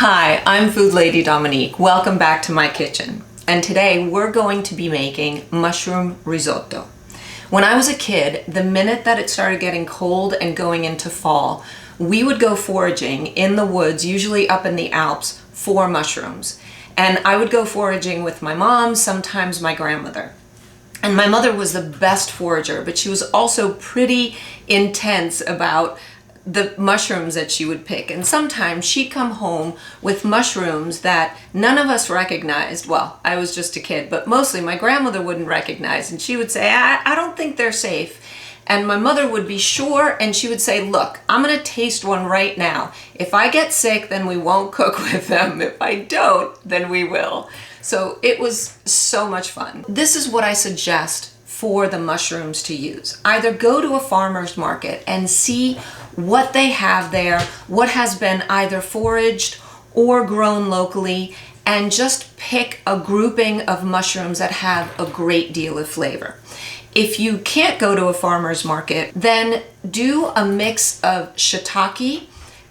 Hi, I'm Food Lady Dominique. Welcome back to my kitchen. And today we're going to be making mushroom risotto. When I was a kid, the minute that it started getting cold and going into fall, we would go foraging in the woods, usually up in the Alps, for mushrooms. And I would go foraging with my mom, sometimes my grandmother. And my mother was the best forager, but she was also pretty intense about the mushrooms that she would pick. And sometimes she'd come home with mushrooms that none of us recognized. Well, I was just a kid, but mostly my grandmother wouldn't recognize. And she would say, I don't think they're safe. And my mother would be sure, and she would say, look, I'm gonna taste one right now. If I get sick, then we won't cook with them. If I don't, then we will. So it was so much fun. This is what I suggest for the mushrooms to use. Either go to a farmer's market and see what they have there, what has been either foraged or grown locally, and just pick a grouping of mushrooms that have a great deal of flavor. If you can't go to a farmer's market, then do a mix of shiitake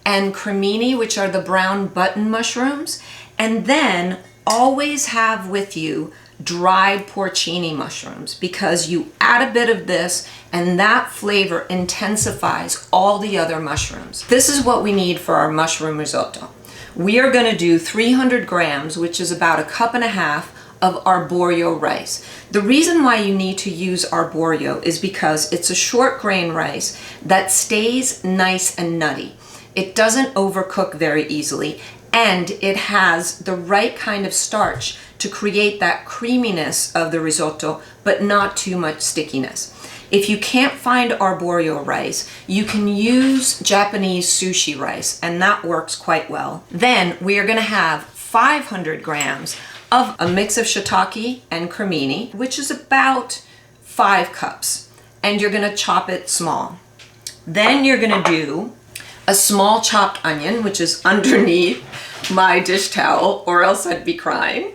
and cremini, which are the brown button mushrooms, and then always have with you dried porcini mushrooms, because you add a bit of this and that flavor intensifies all the other mushrooms. This is what we need for our mushroom risotto. We are going to do 300 grams, which is about a cup and a half of arborio rice. The reason why you need to use arborio is because it's a short grain rice that stays nice and nutty. It doesn't overcook very easily, and it has the right kind of starch to create that creaminess of the risotto, but not too much stickiness. If you can't find arborio rice, you can use Japanese sushi rice, and that works quite well. Then we are gonna have 500 grams of a mix of shiitake and cremini, which is about 5 cups, and you're gonna chop it small. Then you're gonna do a small chopped onion, which is underneath my dish towel, or else I'd be crying.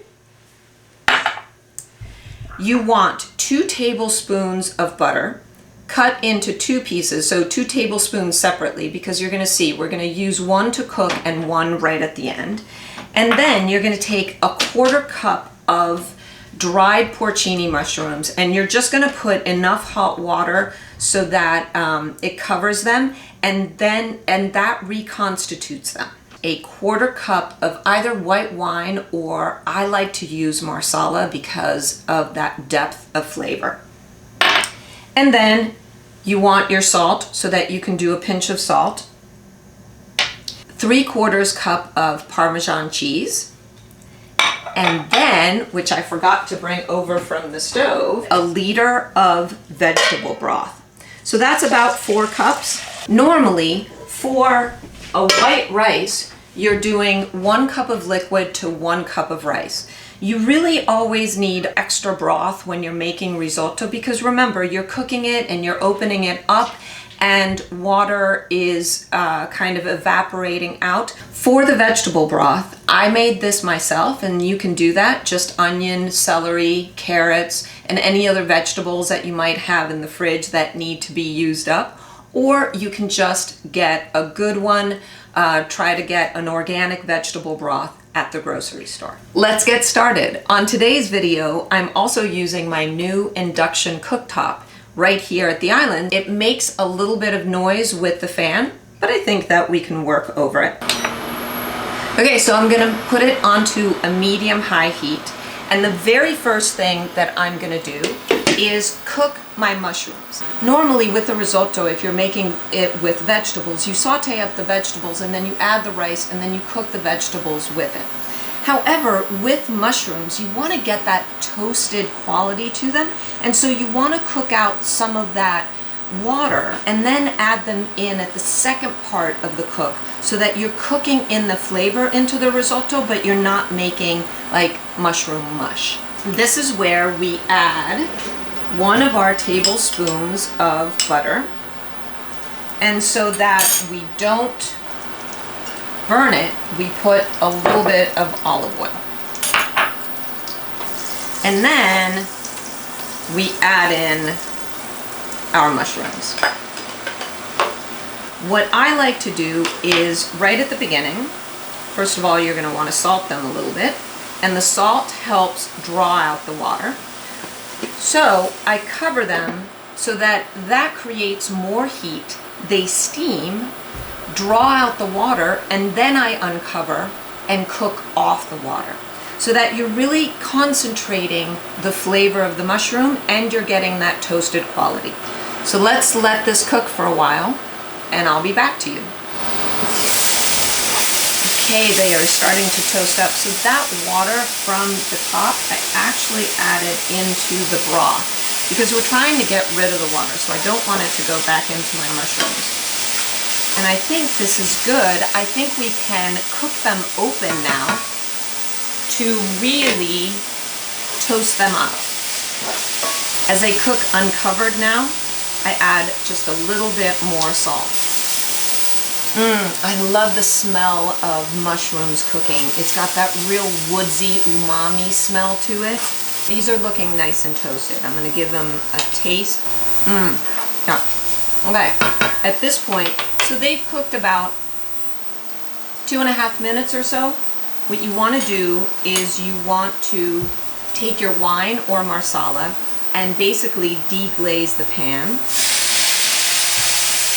You want 2 tablespoons of butter cut into 2 pieces, so 2 tablespoons separately, because you're gonna see we're gonna use one to cook and one right at the end. And then you're gonna take a 1/4 cup of dried porcini mushrooms, and you're just gonna put enough hot water so that it covers them, and that reconstitutes them. A 1/4 cup of either white wine, or I like to use marsala because of that depth of flavor. And then you want your salt so that you can do a pinch of salt. 3/4 cup of Parmesan cheese. And then, which I forgot to bring over from the stove, a liter of vegetable broth. So that's about 4 cups. Normally, for a white rice, you're doing 1 cup of liquid to 1 cup of rice. You really always need extra broth when you're making risotto, because remember, you're cooking it and you're opening it up, and water is kind of evaporating out. For the vegetable broth, I made this myself, and you can do that. Just onion, celery, carrots, and any other vegetables that you might have in the fridge that need to be used up. Or you can just get a good one. Try to get an organic vegetable broth at the grocery store. Let's get started. On today's video, I'm also using my new induction cooktop right here at the island. It makes a little bit of noise with the fan, but I think that we can work over it. Okay, so I'm gonna put it onto a medium-high heat, and the very first thing that I'm gonna do is cook my mushrooms. Normally with a risotto, if you're making it with vegetables, you saute up the vegetables and then you add the rice and then you cook the vegetables with it. However, with mushrooms, you want to get that toasted quality to them, and so you want to cook out some of that water and then add them in at the second part of the cook, so that you're cooking in the flavor into the risotto, but you're not making like mushroom mush. This is where we add 1 of our tablespoons of butter, and so that we don't burn it, we put a little bit of olive oil. And then we add in our mushrooms. What I like to do is right at the beginning, First of all, you're going to want to salt them a little bit, and the salt helps draw out the water. So I cover them so that creates more heat. They steam, draw out the water, and then I uncover and cook off the water, so that you're really concentrating the flavor of the mushroom and you're getting that toasted quality. So let's let this cook for a while and I'll be back to you. Okay, they are starting to toast up. So that water from the top, I actually added into the broth because we're trying to get rid of the water, so I don't want it to go back into my mushrooms. And I think this is good. I think we can cook them open now to really toast them up. As they cook uncovered now, I add just a little bit more salt. I love the smell of mushrooms cooking. It's got that real woodsy umami smell to it. These are looking nice and toasted. I'm going to give them a taste. Yeah. Okay. At this point, so they've cooked about 2.5 minutes or so. What you want to do is you want to take your wine or marsala and basically deglaze the pan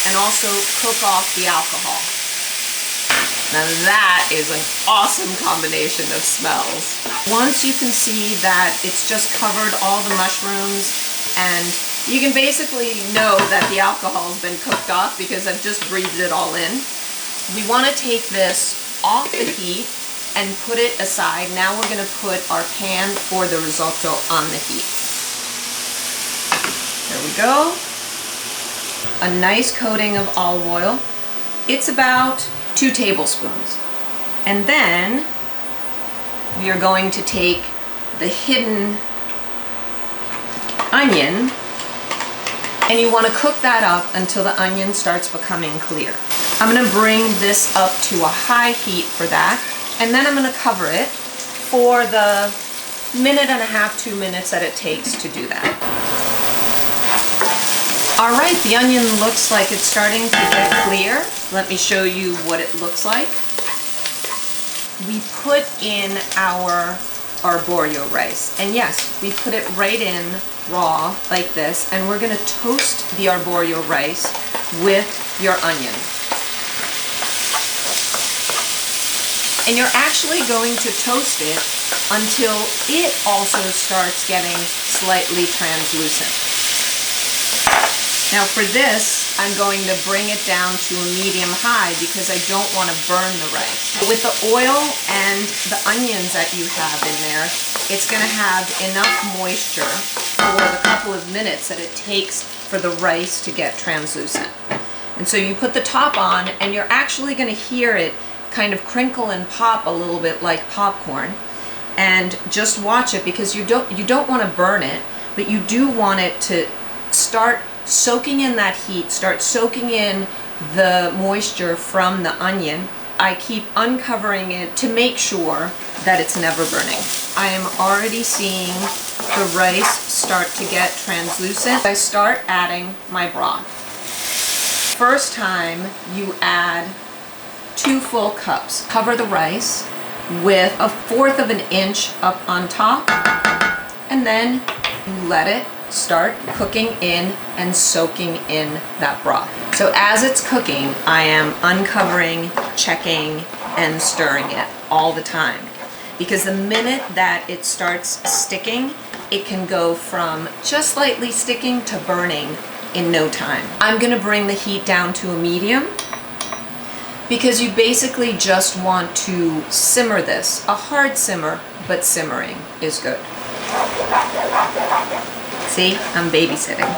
and also cook off the alcohol. Now that is an awesome combination of smells. Once you can see that it's just covered all the mushrooms, and you can basically know that the alcohol's been cooked off because I've just breathed it all in. We want to take this off the heat and put it aside. Now we're going to put our pan for the risotto on the heat. There we go. A nice coating of olive oil. It's about 2 tablespoons. And then we are going to take the hidden onion, and you want to cook that up until the onion starts becoming clear. I'm going to bring this up to a high heat for that, and then I'm going to cover it for the 1.5 minutes, 2 minutes that it takes to do that. All right, the onion looks like it's starting to get clear. Let me show you what it looks like. We put in our arborio rice, and yes, we put it right in raw like this, and we're going to toast the arborio rice with your onion. And you're actually going to toast it until it also starts getting slightly translucent. Now for this, I'm going to bring it down to a medium-high because I don't want to burn the rice. With the oil and the onions that you have in there, it's going to have enough moisture for the couple of minutes that it takes for the rice to get translucent. And so you put the top on, and you're actually going to hear it kind of crinkle and pop a little bit like popcorn. And just watch it because you don't want to burn it, but you do want it to start soaking in that heat, start soaking in the moisture from the onion. I keep uncovering it to make sure that it's never burning. I am already seeing the rice start to get translucent. I start adding my broth. First time you add 2 full cups. Cover the rice with 1/4 of an inch up on top, and then you let it start cooking in and soaking in that broth. So as it's cooking, I am uncovering, checking, and stirring it all the time. Because the minute that it starts sticking, it can go from just slightly sticking to burning in no time. I'm gonna bring the heat down to a medium because you basically just want to simmer this. A hard simmer, but simmering is good. See, I'm babysitting.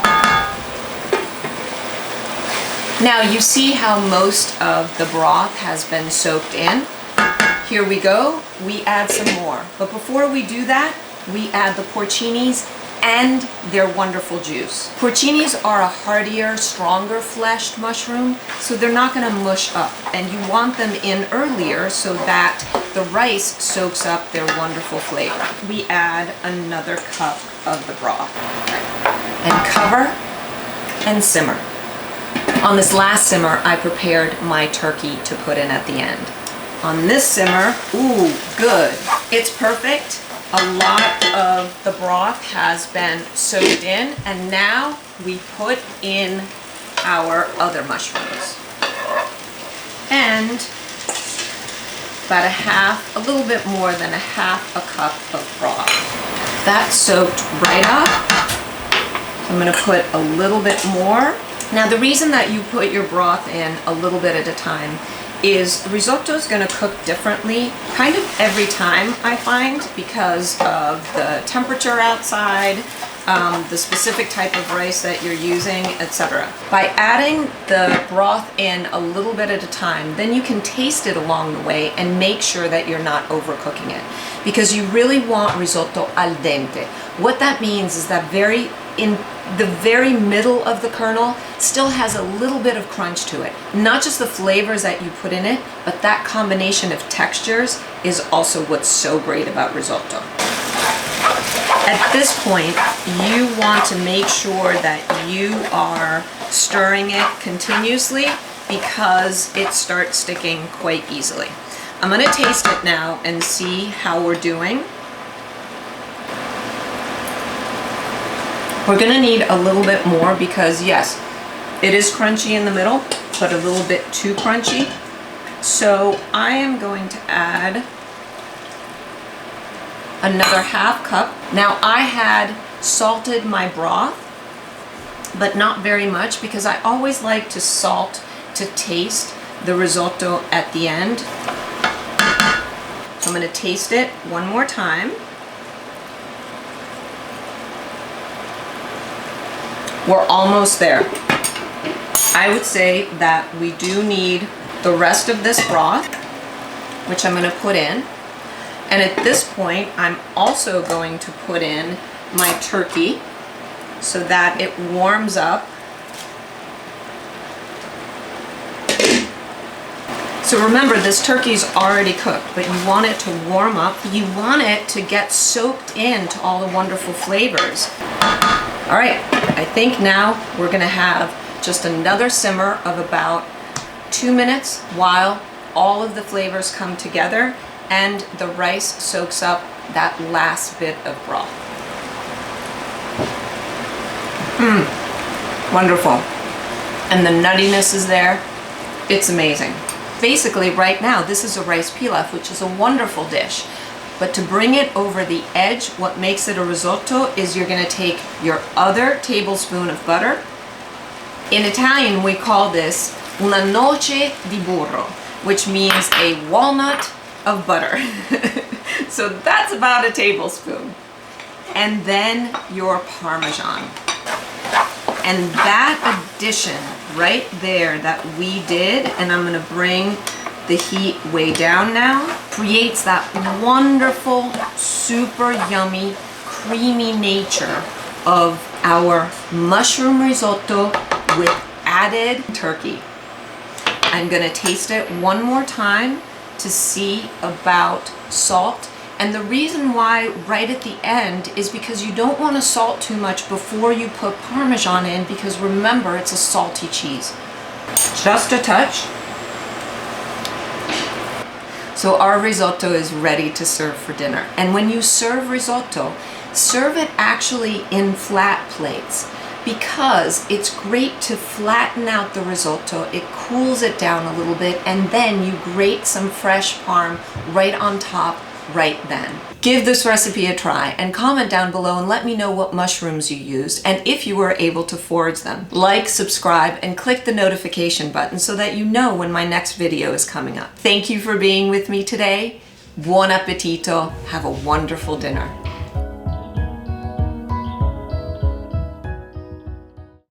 Now you see how most of the broth has been soaked in. Here we go, we add some more. But before we do that, we add the porcinis and their wonderful juice. Porcinis are a heartier, stronger fleshed mushroom, so they're not gonna mush up. And you want them in earlier so that the rice soaks up their wonderful flavor. We add another cup of the broth and cover and simmer. On this last simmer, I prepared my turkey to put in at the end. on this simmer. Ooh, good. It's perfect. A lot of the broth has been soaked in, and now we put in our other mushrooms. And about a little bit more than a half a cup of broth. That's soaked right up. I'm gonna put a little bit more. Now the reason that you put your broth in a little bit at a time is risotto is going to cook differently kind of every time, I find, because of the temperature outside, the specific type of rice that you're using, etc. By adding the broth in a little bit at a time, then you can taste it along the way and make sure that you're not overcooking it, because you really want risotto al dente. What that means is that in the very middle of the kernel still has a little bit of crunch to it. Not just the flavors that you put in it, but that combination of textures is also what's so great about risotto. At this point, you want to make sure that you are stirring it continuously because it starts sticking quite easily. I'm going to taste it now and see how we're doing. We're gonna need a little bit more because yes, it is crunchy in the middle, but a little bit too crunchy. So I am going to add another half cup. Now I had salted my broth, but not very much because I always like to salt to taste the risotto at the end. So I'm gonna taste it one more time. We're almost there. I would say that we do need the rest of this broth, which I'm going to put in. And at this point, I'm also going to put in my turkey so that it warms up. So remember, this turkey's already cooked, but you want it to warm up. You want it to get soaked into all the wonderful flavors. All right, I think now we're gonna have just another simmer of about 2 minutes while all of the flavors come together and the rice soaks up that last bit of broth. Wonderful. And the nuttiness is there. It's amazing. Basically, right now, this is a rice pilaf, which is a wonderful dish. But to bring it over the edge, what makes it a risotto is you're going to take your other tablespoon of butter. In Italian, we call this una noce di burro, which means a walnut of butter. So that's about a tablespoon. And then your Parmesan. And that addition right there that we did, and I'm going to bring the heat way down now, creates that wonderful, super yummy, creamy nature of our mushroom risotto with added turkey. I'm gonna taste it one more time to see about salt. And the reason why right at the end is because you don't want to salt too much before you put Parmesan in, because remember, it's a salty cheese. Just a touch. So our risotto is ready to serve for dinner. And when you serve risotto, serve it actually in flat plates, because it's great to flatten out the risotto. It cools it down a little bit, and then you grate some fresh parm right on top right then. Give this recipe a try and comment down below and let me know what mushrooms you used and if you were able to forage them. Like, subscribe, and click the notification button so that you know when my next video is coming up. Thank you for being with me today. Buon appetito. Have a wonderful dinner.